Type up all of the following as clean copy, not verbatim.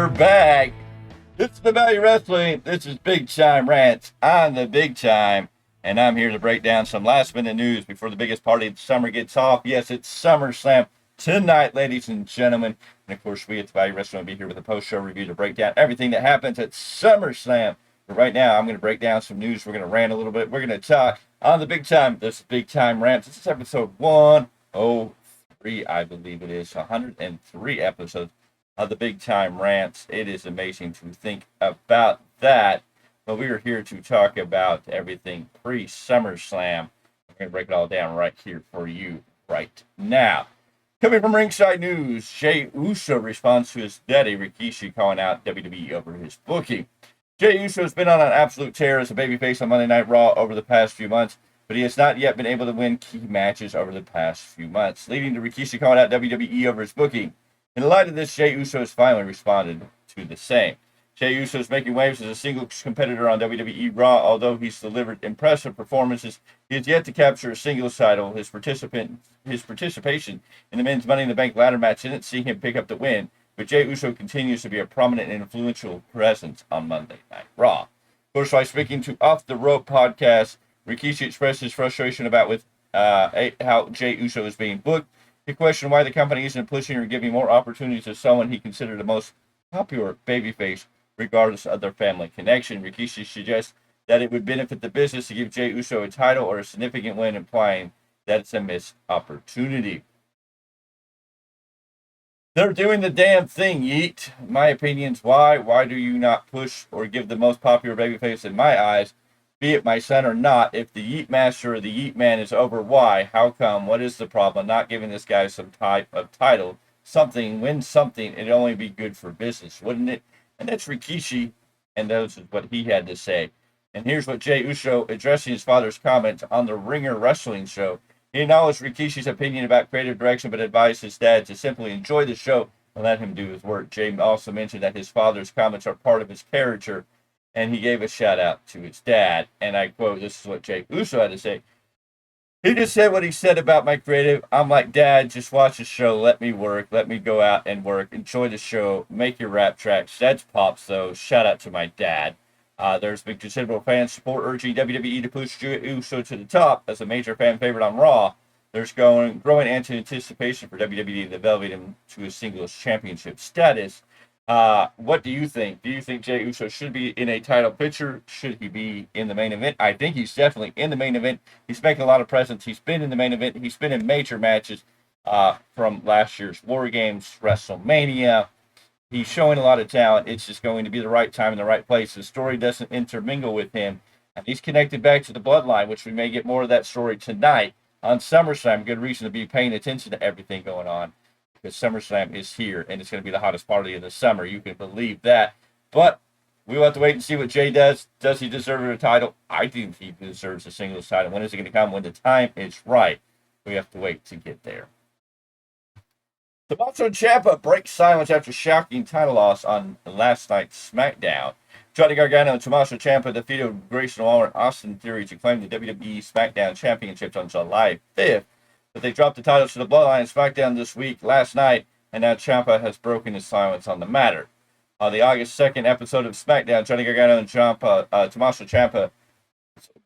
We're back. It's the Value Wrestling. This is Big Tyme Rants. I'm the Big Tyme, and I'm here to break down some last-minute news before the biggest party of the summer gets off. Yes, it's SummerSlam tonight, ladies and gentlemen. And, of course, we at the Value Wrestling will be here with a post-show review to break down everything that happens at SummerSlam. But right now, I'm going to break down some news. We're going to rant a little bit. We're going to talk on the Big Tyme. This is Big Tyme Rants. This is episode 103, I believe it is. 103 episodes of the Big Tyme Rants. It is amazing to think about that. But we are here to talk about everything pre-SummerSlam. We're going to break it all down right here for you right now. Coming from Ringside News, Jey Uso responds to his daddy Rikishi calling out WWE over his booking. Jey Uso has been on an absolute tear as a babyface on Monday Night Raw over the past few months, but he has not yet been able to win key matches over the past few months, leading to Rikishi calling out WWE over his booking. In the light of this, Jey Uso has finally responded to the same. Jey Uso is making waves as a singles competitor on WWE Raw. Although he's delivered impressive performances, he has yet to capture a singles title. His participation in the men's Money in the Bank ladder match didn't see him pick up the win, but Jey Uso continues to be a prominent and influential presence on Monday Night Raw. Of course, while speaking to Off the Rope podcast, Rikishi expressed his frustration about how Jey Uso is being booked. He questioned why the company isn't pushing or giving more opportunities to someone he considered the most popular babyface, regardless of their family connection. Rikishi suggests that it would benefit the business to give Jey Uso a title or a significant win, implying that it's a missed opportunity. They're doing the damn thing, Yeet. My opinion's why. Why do you not push or give the most popular babyface in my eyes, be it my son or not? If the Yeet Master or the Yeet Man is over, why? How come? What is the problem? Not giving this guy some type of title, something, win something, it'd only be good for business, wouldn't it? And that's Rikishi, and those is what he had to say. And here's what Jey Uso addressing his father's comments on the Ringer Wrestling show. He acknowledged Rikishi's opinion about creative direction, but advised his dad to simply enjoy the show and let him do his work. Jey also mentioned that his father's comments are part of his character, and he gave a shout out to his dad. And I quote, this is what Jey Uso had to say. He just said what he said about my creative. I'm like, Dad, just watch the show. Let me work. Let me go out and work. Enjoy the show. Make your rap tracks. That's Pops, though. Shout out to my dad. There's been considerable fan support urging WWE to push Jey Uso to the top as a major fan favorite on Raw. There's growing anticipation for WWE to elevate him to a singles championship status. What do you think? Do you think Jey Uso should be in a title picture? Should he be in the main event? I think he's definitely in the main event. He's making a lot of presence. He's been in the main event. He's been in major matches from last year's War Games, WrestleMania. He's showing a lot of talent. It's just going to be the right time and the right place. The story doesn't intermingle with him. And he's connected back to the bloodline, which we may get more of that story tonight on SummerSlam. Good reason to be paying attention to everything going on, because SummerSlam is here, and it's going to be the hottest party of the summer. You can believe that. But we will have to wait and see what Jey does. Does he deserve a title? I think he deserves a singles title. When is it going to come? When the time is right. We have to wait to get there. Tommaso Ciampa breaks silence after shocking title loss on last night's SmackDown. Johnny Gargano and Tommaso Ciampa defeated Grayson Waller and Austin Theory to claim the WWE SmackDown Championships on July 5th. But they dropped the titles to the Bloodline and SmackDown this week, last night, and now Ciampa has broken his silence on the matter. On the August 2nd episode of SmackDown, Johnny Gargano and Tommaso Ciampa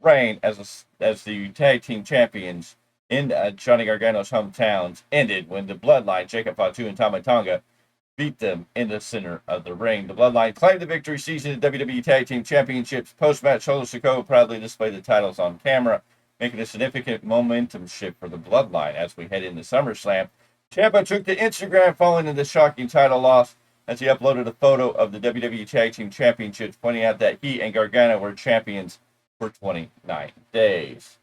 reign as the tag team champions in Johnny Gargano's hometowns ended when the Bloodline, Jacob Fatu and Tama Tonga, beat them in the center of the ring. The Bloodline claimed the victory, seizing the WWE Tag Team Championships. Post-match, Solo Sikoa proudly displayed the titles on camera, making a significant momentum shift for the Bloodline as we head into SummerSlam. Ciampa took to Instagram following the shocking title loss as he uploaded a photo of the WWE Tag Team Championships, pointing out that he and Gargano were champions for 29 days.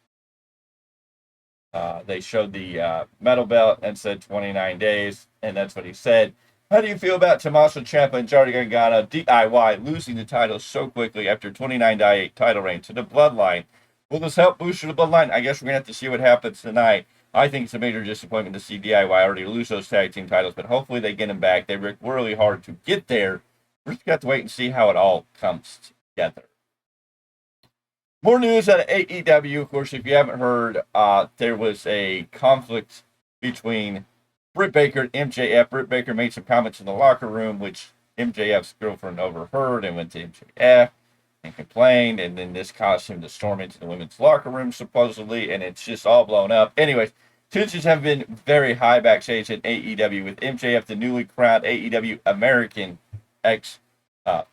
They showed the metal belt and said 29 days, and that's what he said. How do you feel about Tommaso Ciampa and Johnny Gargano DIY losing the title so quickly after 29-day title reign to the Bloodline? Will this help boost the Bloodline? I guess we're going to have to see what happens tonight. I think it's a major disappointment to see DIY already lose those tag team titles, but hopefully they get them back. They worked really hard to get there. We're just going to have to wait and see how it all comes together. More news out of AEW. Of course, if you haven't heard, there was a conflict between Britt Baker and MJF. Britt Baker made some comments in the locker room, which MJF's girlfriend overheard and went to MJF and complained, and then this caused him to storm into the women's locker room supposedly, and it's just all blown up. Anyways, tensions have been very high backstage at AEW with MJF, the newly crowned AEW American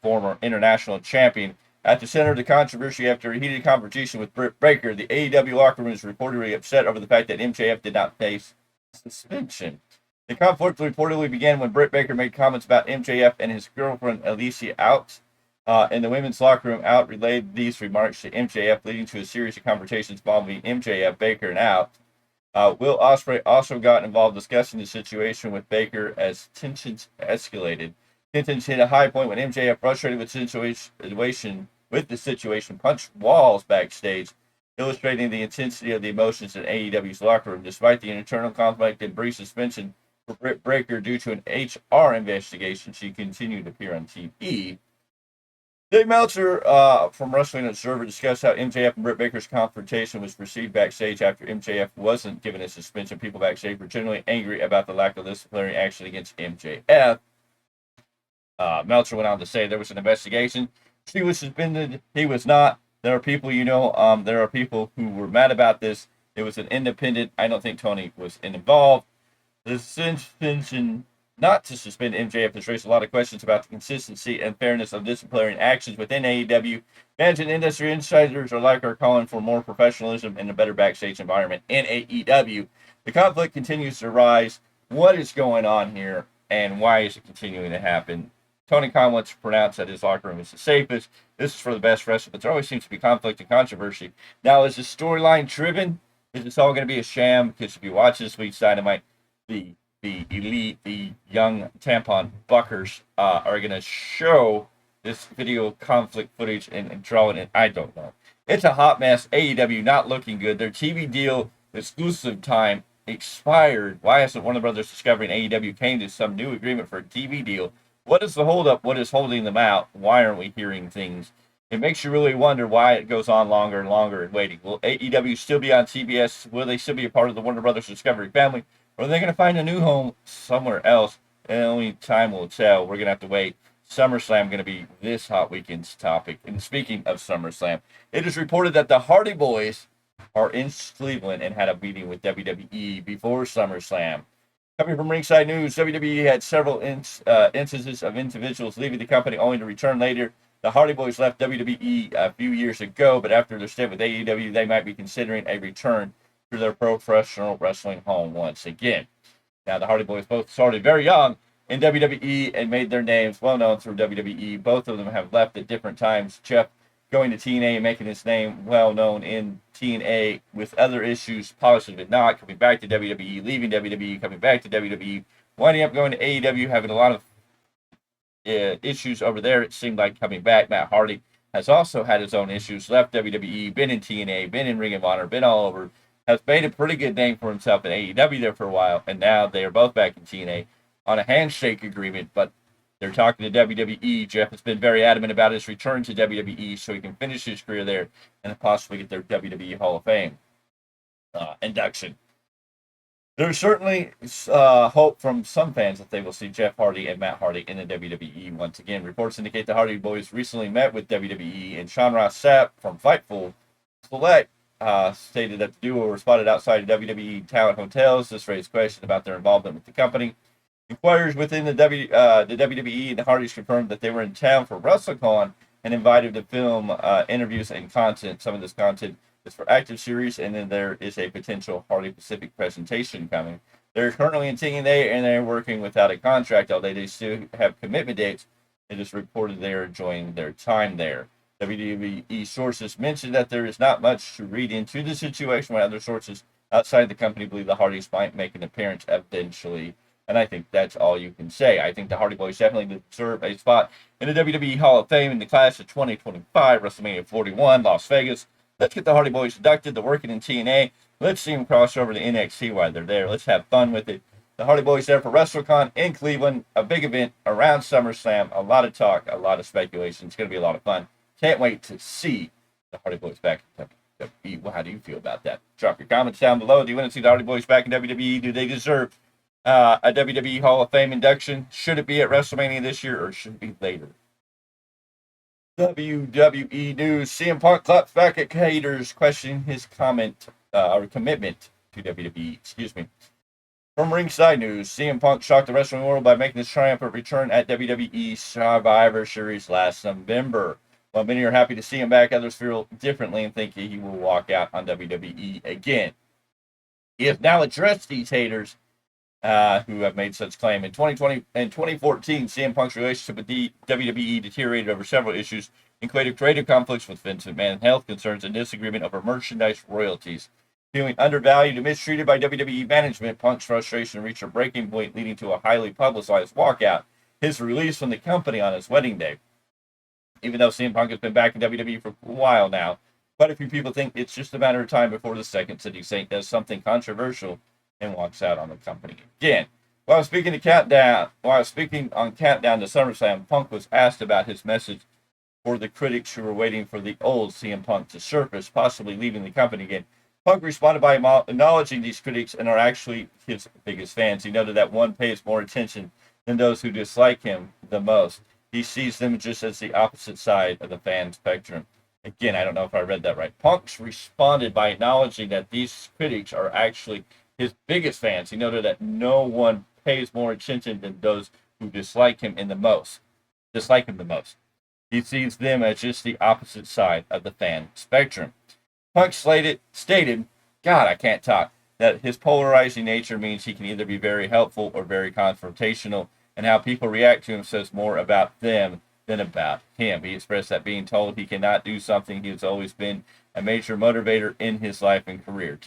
former international champion, at the center of the controversy after a heated conversation with Britt Baker. The AEW locker room is reportedly upset over the fact that MJF did not face suspension. The conflict reportedly began when Britt Baker made comments about MJF and his girlfriend Alicia out in the women's locker room. Out relayed these remarks to MJF, leading to a series of conversations involving MJF, Baker, and Out. Will Ospreay also got involved discussing the situation with Baker as tensions escalated. Tensions hit a high point when MJF, frustrated with the situation, punched walls backstage, illustrating the intensity of the emotions in AEW's locker room. Despite the internal conflict and brief suspension for Britt Baker due to an HR investigation, she continued to appear on TV. Dave Meltzer from Wrestling Observer discussed how MJF and Britt Baker's confrontation was perceived backstage after MJF wasn't given a suspension. People backstage were generally angry about the lack of disciplinary action against MJF. Meltzer went on to say there was an investigation. She was suspended. He was not. There are people, there are people who were mad about this. It was an independent. I don't think Tony was involved. The suspension not to suspend MJF has raised a lot of questions about the consistency and fairness of disciplinary actions within AEW. Management industry insiders are calling for more professionalism and a better backstage environment in AEW. The conflict continues to rise. What is going on here, and why is it continuing to happen? Tony Khan wants to pronounce that his locker room is the safest. This is for the best wrestling, but there always seems to be conflict and controversy. Now, is the storyline driven? Is this all going to be a sham? Because if you watch this week's Dynamite, the elite, the young tampon buckers are going to show this video conflict footage and draw it in. I don't know. It's a hot mess. AEW not looking good. Their TV deal exclusive time expired. Why hasn't Warner Brothers Discovery and AEW came to some new agreement for a TV deal? What is the holdup? What is holding them out? Why aren't we hearing things? It makes you really wonder why it goes on longer and longer and waiting. Will AEW still be on CBS? Will they still be a part of the Warner Brothers Discovery family? Or are they going to find a new home somewhere else? And only time will tell. We're going to have to wait. SummerSlam going to be this hot weekend's topic. And speaking of SummerSlam, it is reported that the Hardy Boys are in Cleveland and had a meeting with WWE before SummerSlam. Coming from Ringside News, WWE had several instances of individuals leaving the company only to return later. The Hardy Boys left WWE a few years ago, but after their stint with AEW, they might be considering a return to their professional wrestling home once again. Now, the Hardy Boys both started very young in WWE and made their names well known through WWE. Both of them have left at different times. Jeff going to TNA and making his name well known in TNA with other issues, positive and not, coming back to WWE, leaving WWE, coming back to WWE, winding up going to AEW, having a lot of issues over there. It seemed like coming back. Matt Hardy has also had his own issues, left WWE, been in TNA, been in Ring of Honor, been all over, has made a pretty good name for himself in AEW there for a while, and now they are both back in TNA on a handshake agreement, but they're talking to WWE. Jeff has been very adamant about his return to WWE so he can finish his career there and possibly get their WWE Hall of Fame induction. There's certainly hope from some fans that they will see Jeff Hardy and Matt Hardy in the WWE once again. Reports indicate the Hardy Boys recently met with WWE, and Sean Ross Sapp from Fightful Select stated that the duo were spotted outside of WWE talent hotels. This raised questions about their involvement with the company. Inquirers within the WWE and the Hardys confirmed that they were in town for WrestleCon and invited to film interviews and content. Some of this content is for active series, and then there is a potential Hardy Pacific presentation coming. They're currently in TNA, and they're working without a contract, although they still have commitment dates. It is reported they are enjoying their time there. WWE sources mentioned that there is not much to read into the situation, when other sources outside the company believe the Hardys might make an appearance eventually. And I think that's all you can say. I think the Hardy Boys definitely deserve a spot in the WWE Hall of Fame in the class of 2025, WrestleMania 41, Las Vegas. Let's get the Hardy Boys inducted. They're working in TNA. Let's see them cross over to NXT while they're there. Let's have fun with it. The Hardy Boys there for WrestleCon in Cleveland, a big event around SummerSlam. A lot of talk, a lot of speculation. It's going to be a lot of fun. Can't wait to see the Hardy Boys back in WWE. Well, how do you feel about that? Drop your comments down below. Do you want to see the Hardy Boys back in WWE? Do they deserve a WWE Hall of Fame induction. Should it be at WrestleMania this year or should it be later? WWE News. CM Punk claps back at haters questioning his or commitment to WWE. Excuse me. From Ringside News, CM Punk shocked the wrestling world by making his triumphant return at WWE Survivor Series last November. While many are happy to see him back, others feel differently and think he will walk out on WWE again. He has now addressed these haters who have made such claim. In 2020 and 2014, CM Punk's relationship with the WWE deteriorated over several issues, including creative conflicts with Vince McMahon, health concerns, and disagreement over merchandise royalties. Feeling undervalued and mistreated by WWE management, Punk's frustration reached a breaking point, leading to a highly publicized walkout, his release from the company on his wedding day. Even though CM Punk has been back in WWE for a while now, quite a few people think it's just a matter of time before the Second City Saint does something controversial and walks out on the company again. While speaking on Countdown to SummerSlam, Punk was asked about his message for the critics who were waiting for the old CM Punk to surface, possibly leaving the company again. Punk responded by acknowledging these critics and are actually his biggest fans. He noted that one pays more attention than those who dislike him the most. He sees them just as the opposite side of the fan spectrum. Again, I don't know if I read that right. Punk responded by acknowledging that these critics are actually his biggest fans. He noted that no one pays more attention than those who dislike him the most. He sees them as just the opposite side of the fan spectrum. Punk stated, God, I can't talk, that his polarizing nature means he can either be very helpful or very confrontational, and how people react to him says more about them than about him. He expressed that being told he cannot do something he has always been a major motivator in his life and career.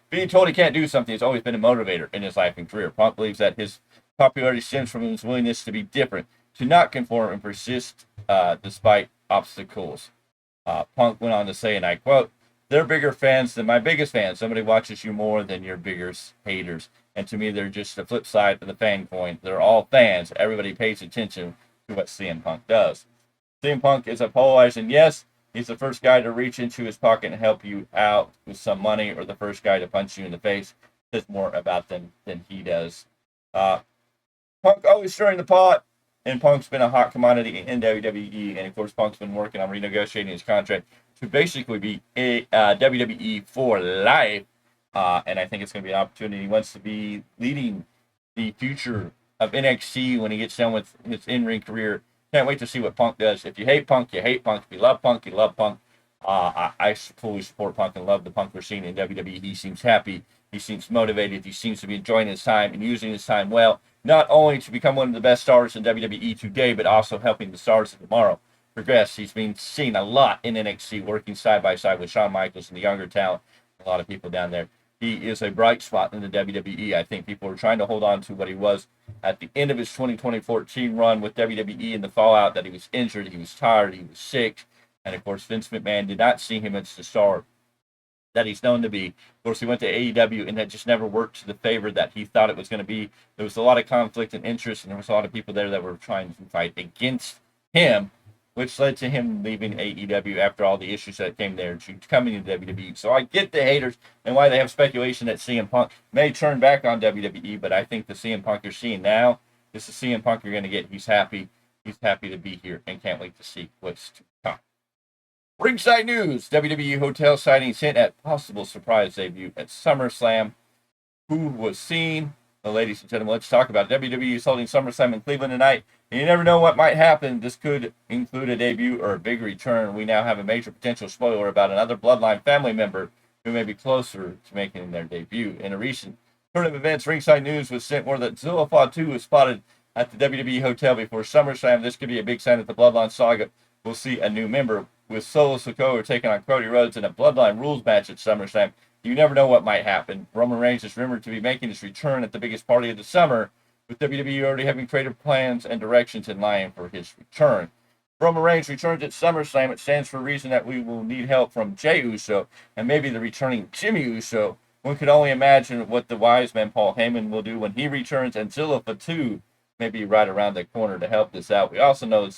Being told he can't do something has always been a motivator in his life and career. Punk believes that his popularity stems from his willingness to be different, to not conform and persist despite obstacles. Punk went on to say, and I quote, "They're bigger fans than my biggest fans. Somebody watches you more than your biggest haters. And to me, they're just the flip side of the fan coin. They're all fans. Everybody pays attention to what CM Punk does." CM Punk is a polarizing yes. He's the first guy to reach into his pocket and help you out with some money, or the first guy to punch you in the face. Says more about them than he does. Punk always stirring the pot, and Punk's been a hot commodity in WWE. And of course, Punk's been working on renegotiating his contract to basically be a WWE for life. And I think it's going to be an opportunity. He wants to be leading the future of NXT when he gets done with his in-ring career. Can't wait to see what Punk does. If you hate Punk, you hate Punk. If you love Punk, you love Punk. I fully support Punk and love the Punk we're seeing in WWE. He seems happy. He seems motivated. He seems to be enjoying his time and using his time well, not only to become one of the best stars in WWE today, but also helping the stars of tomorrow progress. He's been seen a lot in NXT, working side by side with Shawn Michaels and the younger talent, a lot of people down there. He is a bright spot in the WWE. I think people are trying to hold on to what he was at the end of his 2014 run with WWE and the fallout that he was injured, he was tired, he was sick. And of course, Vince McMahon did not see him as the star that he's known to be. Of course, he went to AEW, and that just never worked to the favor that he thought it was going to be. There was a lot of conflict and interest, and there was a lot of people there that were trying to fight against him, which led to him leaving AEW after all the issues that came there to coming to WWE. So I get the haters and why they have speculation that CM Punk may turn back on WWE, but I think the CM Punk you're seeing now is the CM Punk you're going to get. He's happy. He's happy to be here and can't wait to see what's to come. Ringside News, WWE hotel sightings hint at possible surprise debut at SummerSlam. Who was seen? Well, ladies and gentlemen, let's talk about it. WWE is holding SummerSlam in Cleveland tonight, and you never know what might happen. This could include a debut or a big return. We now have a major potential spoiler about another Bloodline family member who may be closer to making their debut. In a recent turn of events, Ringside News was sent word that Zilla Fatu was spotted at the WWE hotel before SummerSlam. This could be a big sign that the Bloodline saga will see a new member, with Solo Sikoa taking on Cody Rhodes in a Bloodline rules match at SummerSlam. You never know what might happen. Roman Reigns is rumored to be making his return at the biggest party of the summer, with WWE already having creative plans and directions in line for his return. Roman Reigns returns at SummerSlam. It stands for a reason that we will need help from Jey Uso and maybe the returning Jimmy Uso. One could only imagine what the wise man Paul Heyman will do when he returns, and Zilla Fatu may be right around the corner to help this out. We also know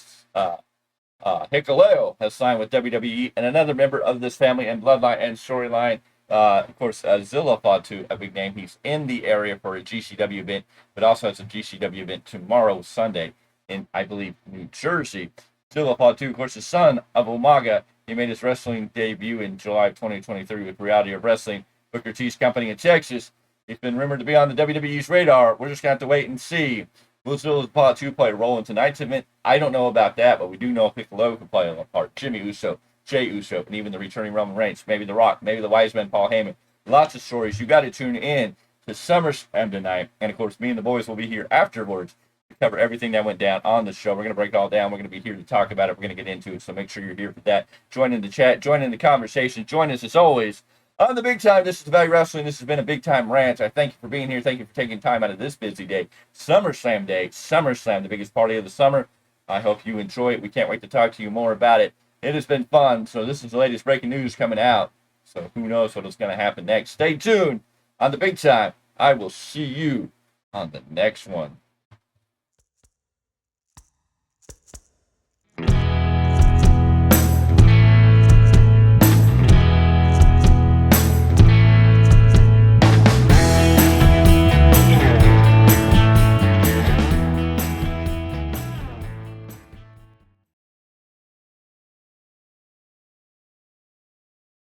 Hikuleo has signed with WWE, and another member of this family and bloodline and storyline Of course, Zilla Fatu, a big name. He's in the area for a GCW event, but also has a GCW event tomorrow, Sunday, in, I believe, New Jersey. Zilla Fatu, of course, the son of Umaga. He made his wrestling debut in July of 2023 with Reality of Wrestling, Booker T's company in Texas. He's been rumored to be on the WWE's radar. We're just going to have to wait and see. Will Zilla Fatu play a role in tonight's event? I don't know about that, but we do know Piccolo can play a part. Jimmy Uso, Jey Uso, and even the returning Roman Reigns, maybe The Rock, maybe the wise man Paul Heyman. Lots of stories. You got to tune in to SummerSlam tonight. And of course, me and the boys will be here afterwards to cover everything that went down on the show. We're going to break it all down. We're going to be here to talk about it. We're going to get into it. So make sure you're here for that. Join in the chat. Join in the conversation. Join us as always on the Big Time. This is the Value Wrestling. This has been a Big Time Rants. I thank you for being here. Thank you for taking time out of this busy day. SummerSlam day. SummerSlam, the biggest party of the summer. I hope you enjoy it. We can't wait to talk to you more about it. It has been fun. So this is the latest breaking news coming out. So who knows what is going to happen next. Stay tuned on the Big Time. I will see you on the next one.